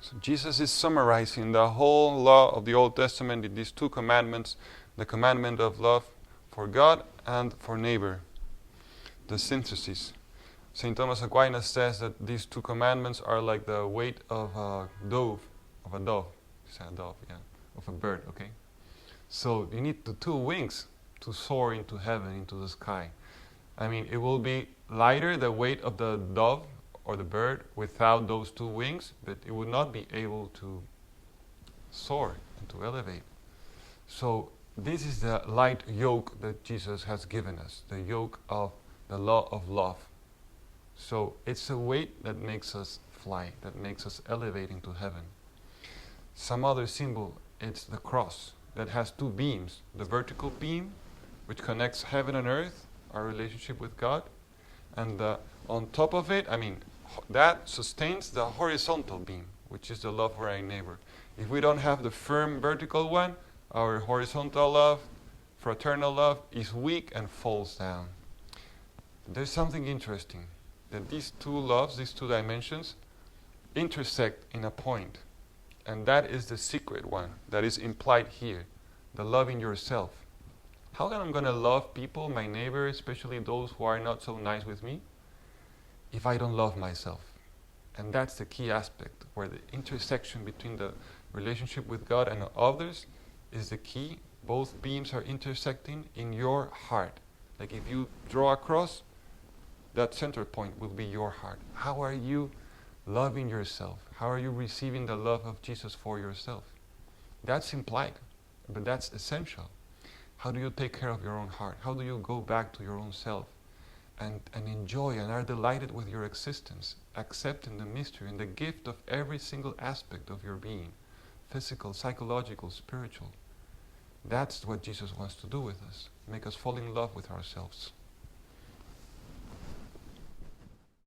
So Jesus is summarizing the whole law of the Old Testament in these two commandments, the commandment of love for God and for neighbor. The synthesis. St. Thomas Aquinas says that these two commandments are like the weight of a dove, of a dove, of a bird, okay? So you need the two wings to soar into heaven, into the sky. I mean, it will be lighter, the weight of the dove or the bird, without those two wings, but it would not be able to soar and to elevate. So this is the light yoke that Jesus has given us, the yoke of the law of love. So it's a weight that makes us fly, that makes us elevate into heaven. Some other symbol, it's the cross that has two beams. The vertical beam, which connects heaven and earth, our relationship with God, and on top of it, that sustains the horizontal beam, which is the love for our neighbor. If we don't have the firm vertical one, our horizontal love, fraternal love, is weak and falls down. There's something interesting, that these two loves, these two dimensions, intersect in a point. And that is the secret one that is implied here, the loving yourself. How come I'm going to love people, my neighbor, especially those who are not so nice with me, if I don't love myself? And that's the key aspect, where the intersection between the relationship with God and others is the key. Both beams are intersecting in your heart. Like if you draw a cross, that center point will be your heart. How are you loving yourself? How are you receiving the love of Jesus for yourself? That's implied, but that's essential. How do you take care of your own heart? How do you go back to your own self and enjoy and are delighted with your existence, accepting the mystery and the gift of every single aspect of your being, physical, psychological, spiritual? That's what Jesus wants to do with us, make us fall in love with ourselves.